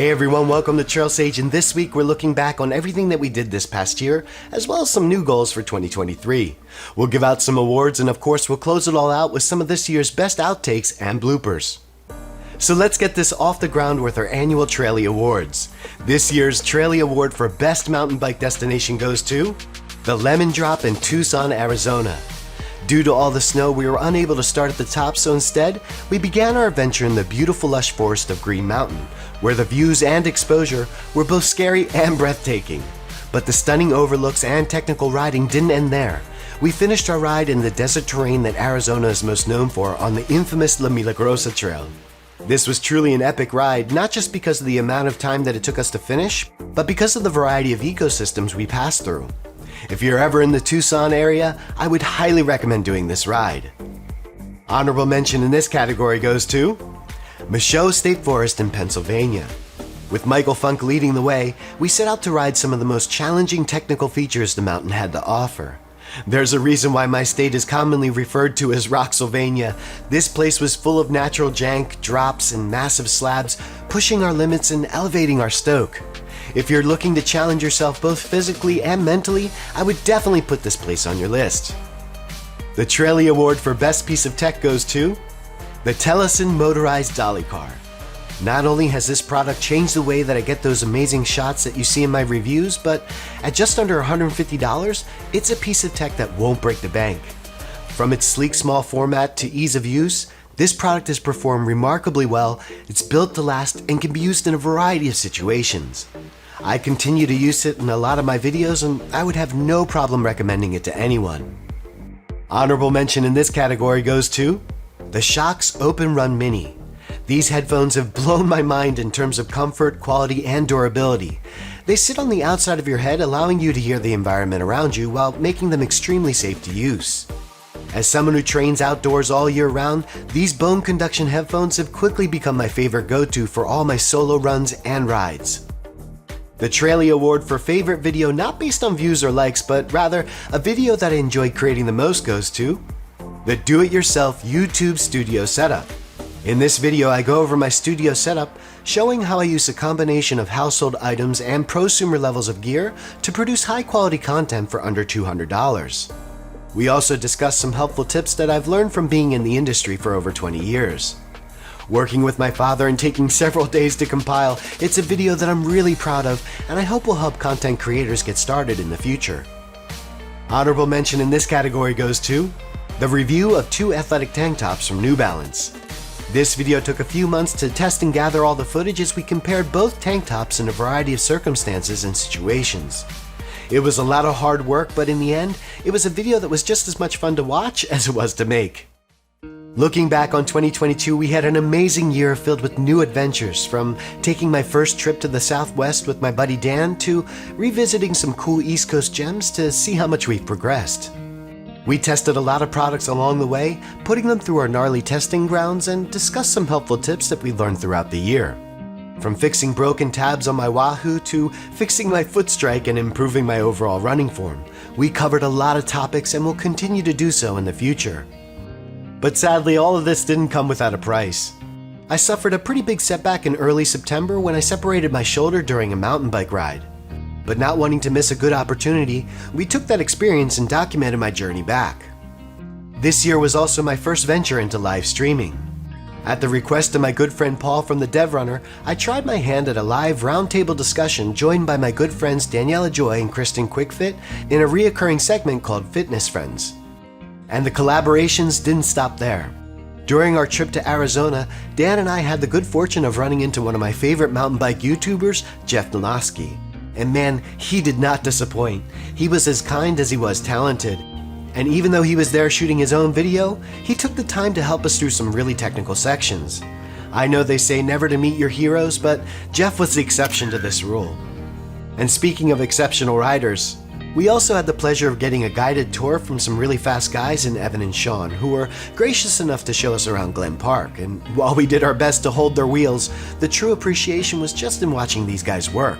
Hey everyone, welcome to TrailSage, and this week we're looking back on everything that we did this past year, as well as some new goals for 2023. We'll give out some awards, and of course we'll close it all out with some of this year's best outtakes and bloopers. So let's get this off the ground with our annual Traily Awards. This year's Traily Award for Best Mountain Bike Destination goes to the Lemmon Drop in Tucson, Arizona. Due to all the snow, we were unable to start at the top, so instead, we began our adventure in the beautiful lush forest of Green Mountain, where the views and exposure were both scary and breathtaking. But the stunning overlooks and technical riding didn't end there. We finished our ride in the desert terrain that Arizona is most known for on the infamous La Milagrosa Trail. This was truly an epic ride, not just because of the amount of time that it took us to finish, but because of the variety of ecosystems we passed through. If you're ever in the Tucson area, I would highly recommend doing this ride. Honorable mention in this category goes to Michaux State Forest in Pennsylvania. With Michael Funk leading the way, we set out to ride some of the most challenging technical features the mountain had to offer. There's a reason why my state is commonly referred to as Rocksylvania. This place was full of natural jank, drops, and massive slabs, pushing our limits and elevating our stoke. If you're looking to challenge yourself both physically and mentally, I would definitely put this place on your list. The Traily Award for Best Piece of Tech goes to the Telesin Motorized Dolly car. Not only has this product changed the way that I get those amazing shots that you see in my reviews, but at just under $150, it's a piece of tech that won't break the bank. From its sleek small format to ease of use, this product has performed remarkably well. It's built to last and can be used in a variety of situations. I continue to use it in a lot of my videos, and I would have no problem recommending it to anyone. Honorable mention in this category goes to the Shokz OpenRun Mini. These headphones have blown my mind in terms of comfort, quality, and durability. They sit on the outside of your head, allowing you to hear the environment around you while making them extremely safe to use. As someone who trains outdoors all year round, these bone conduction headphones have quickly become my favorite go-to for all my solo runs and rides. The Traily Award for favorite video not based on views or likes, but rather a video that I enjoyed creating the most goes to the Do-It-Yourself YouTube Studio Setup. In this video, I go over my studio setup, showing how I use a combination of household items and prosumer levels of gear to produce high-quality content for under $200. We also discuss some helpful tips that I've learned from being in the industry for over 20 years. Working with my father and taking several days to compile, it's a video that I'm really proud of, and I hope will help content creators get started in the future. Honorable mention in this category goes to the review of 2 athletic tank tops from New Balance. This video took a few months to test and gather all the footage as we compared both tank tops in a variety of circumstances and situations. It was a lot of hard work, but in the end, it was a video that was just as much fun to watch as it was to make. Looking back on 2022, we had an amazing year filled with new adventures, from taking my first trip to the Southwest with my buddy Dan to revisiting some cool East Coast gems to see how much we've progressed. We tested a lot of products along the way, putting them through our gnarly testing grounds, and discussed some helpful tips that we learned throughout the year. From fixing broken tabs on my Wahoo to fixing my foot strike and improving my overall running form, we covered a lot of topics and will continue to do so in the future. But sadly, all of this didn't come without a price. I suffered a pretty big setback in early September when I separated my shoulder during a mountain bike ride. But not wanting to miss a good opportunity, we took that experience and documented my journey back. This year was also my first venture into live streaming. At the request of my good friend Paul from the Dev Runner, I tried my hand at a live roundtable discussion joined by my good friends Daniela Joy and Kristen Quickfit in a reoccurring segment called Fitness Friends. And the collaborations didn't stop there. During our trip to Arizona, Dan and I had the good fortune of running into one of my favorite mountain bike YouTubers, Jeff Nalosky. And man, he did not disappoint. He was as kind as he was talented. And even though he was there shooting his own video, he took the time to help us through some really technical sections. I know they say never to meet your heroes, but Jeff was the exception to this rule. And speaking of exceptional riders, we also had the pleasure of getting a guided tour from some really fast guys in Evan and Sean, who were gracious enough to show us around Glen Park. And while we did our best to hold their wheels, the true appreciation was just in watching these guys work.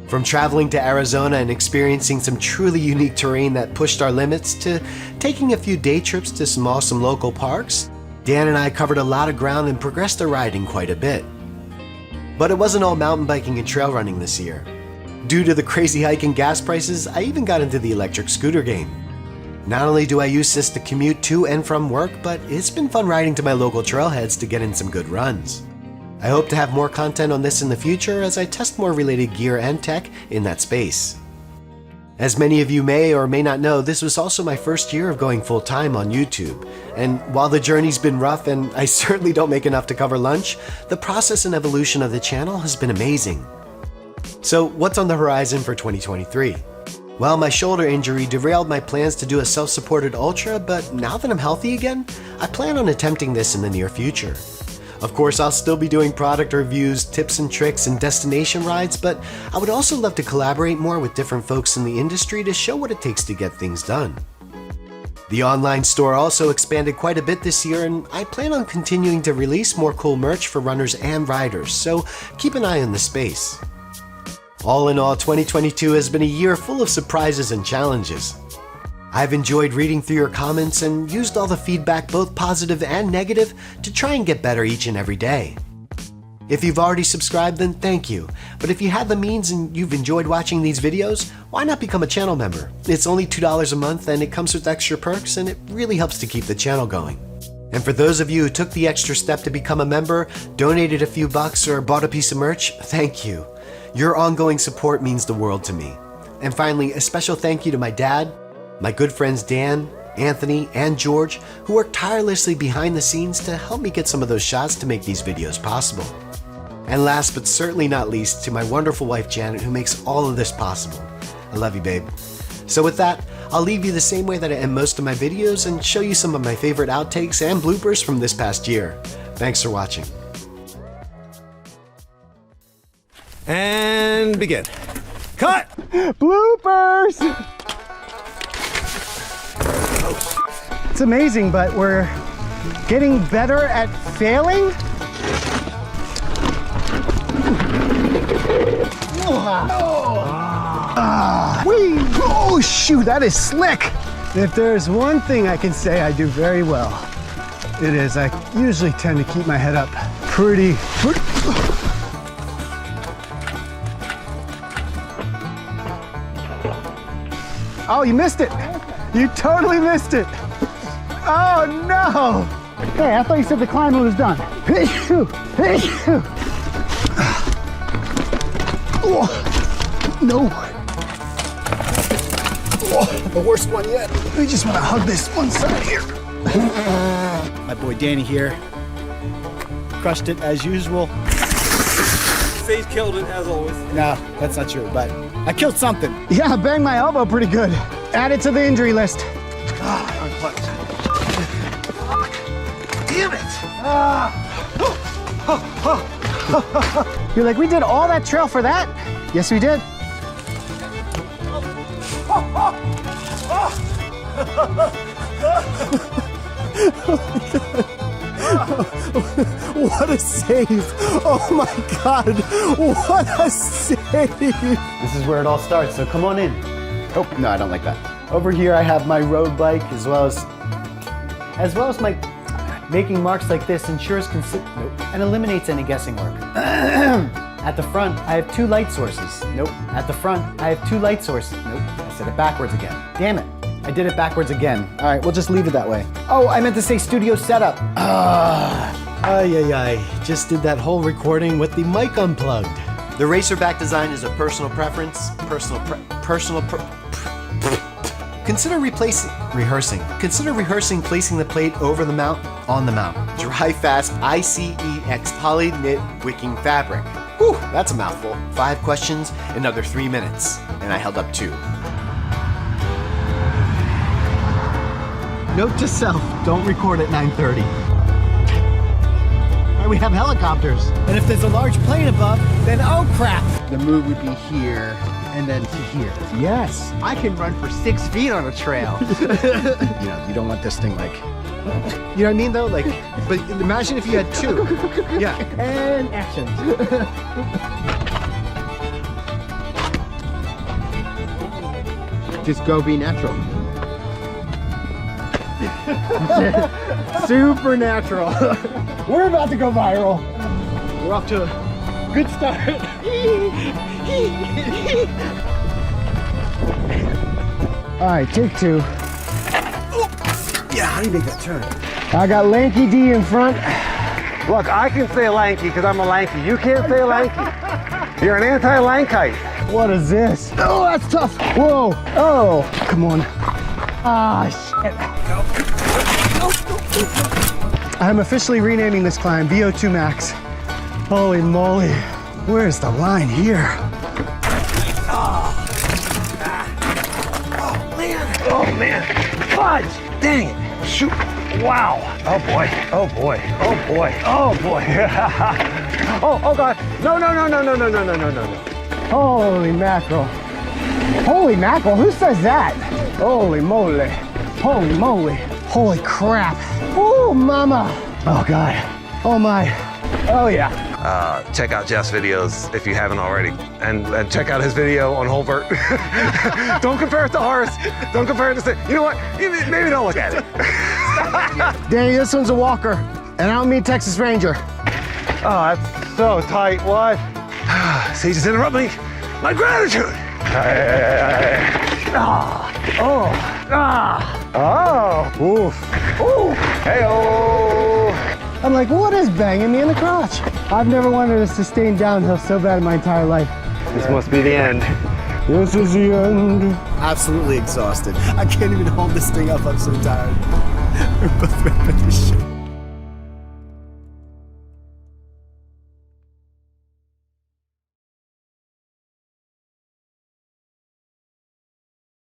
From traveling to Arizona and experiencing some truly unique terrain that pushed our limits, to taking a few day trips to some awesome local parks, Dan and I covered a lot of ground and progressed our riding quite a bit. But it wasn't all mountain biking and trail running this year. Due to the crazy hike in gas prices, I even got into the electric scooter game. Not only do I use this to commute to and from work, but it's been fun riding to my local trailheads to get in some good runs. I hope to have more content on this in the future as I test more related gear and tech in that space. As many of you may or may not know, this was also my first year of going full-time on YouTube. And while the journey's been rough and I certainly don't make enough to cover lunch, the process and evolution of the channel has been amazing. So what's on the horizon for 2023? Well, my shoulder injury derailed my plans to do a self-supported ultra, but now that I'm healthy again, I plan on attempting this in the near future. Of course, I'll still be doing product reviews, tips and tricks, and destination rides, but I would also love to collaborate more with different folks in the industry to show what it takes to get things done. The online store also expanded quite a bit this year, and I plan on continuing to release more cool merch for runners and riders, so keep an eye on the space. All in all, 2022 has been a year full of surprises and challenges. I've enjoyed reading through your comments and used all the feedback, both positive and negative, to try and get better each and every day. If you've already subscribed, then thank you. But if you have the means and you've enjoyed watching these videos, why not become a channel member? It's only $2 a month and it comes with extra perks, and it really helps to keep the channel going. And for those of you who took the extra step to become a member, donated a few bucks, or bought a piece of merch, thank you. Your ongoing support means the world to me. And finally, a special thank you to my dad, my good friends Dan, Anthony, and George, who work tirelessly behind the scenes to help me get some of those shots to make these videos possible. And last but certainly not least, to my wonderful wife Janet, who makes all of this possible. I love you, babe. So with that, I'll leave you the same way that I end most of my videos and show you some of my favorite outtakes and bloopers from this past year. Thanks for watching. And begin. Cut! Bloopers! It's amazing, but we're getting better at failing. Oh shoot, that is slick. If there's one thing I can say I do very well, it is I usually tend to keep my head up pretty. Oh, you missed it. You totally missed it. Oh no! Hey, I thought you said the climb was done. No. The worst one yet. We just want to hug this one side here. My boy Danny here. Crushed it as usual. Sage killed it as always. No, that's not true, but I killed something. Yeah, I banged my elbow pretty good. Add it to the injury list. Unclutched. Damn it! You're like, we did all that trail for that? Yes, we did. What a save! Oh my God! What a save! This is where it all starts, so come on in. Oh, no, I don't like that. Over here I have my road bike as well as my making marks like this ensures and eliminates any guessing work. At the front, I have 2 light sources. Nope. At the front, I have 2 light sources. Nope. I said it backwards again. Damn it. I did it backwards again. All right, we'll just leave it that way. Oh, I meant to say studio setup. Just did that whole recording with the mic unplugged. The racerback design is a personal preference. Consider rehearsing placing the plate over the mount, on the mount. Dry fast ICEX poly knit wicking fabric. Whew, that's a mouthful. 5 questions, another 3 minutes. And I held up 2. Note to self, don't record at 9:30. We have helicopters. And if there's a large plane above, then oh crap. The move would be here and then to here. Yes. I can run for 6 feet on a trail. You don't want this thing like, you know what I mean though? Like, but imagine if you had 2. Yeah. And action. Just go be natural. Supernatural. We're about to go viral. We're off to good start. All right, take two. Yeah, how do you make that turn? I got Lanky D in front. Look, I can say lanky because I'm a lanky. You can't say lanky. You're an anti-lankite. What is this? Oh, that's tough. Whoa. Oh, come on. Ah, shit. I'm officially renaming this climb VO2 Max. Holy moly. Where's the line here? Oh man, fudge! Dang it! Shoot! Wow! Oh boy! Oh boy! Oh boy! Oh boy! Oh God! No! Holy mackerel. Holy mackerel, who says that? Holy moly. Holy moly. Holy crap. Oh, mama. Oh God. Oh my. Oh yeah. Check out Jeff's videos if you haven't already, and check out his video on Holbert. Don't compare it to ours. Don't compare it to. You know what? Maybe don't look at it. Danny, this one's a walker, and I don't mean Texas Ranger. Oh, that's so tight. What? See, just interrupt me. My gratitude. Oof. Ooh. Hey-oh. I'm like, what is banging me in the crotch? I've never wanted to sustain downhill so bad in my entire life. This must be the end. This is the end. Absolutely exhausted. I can't even hold this thing up. I'm so tired. We're both ready for this shit.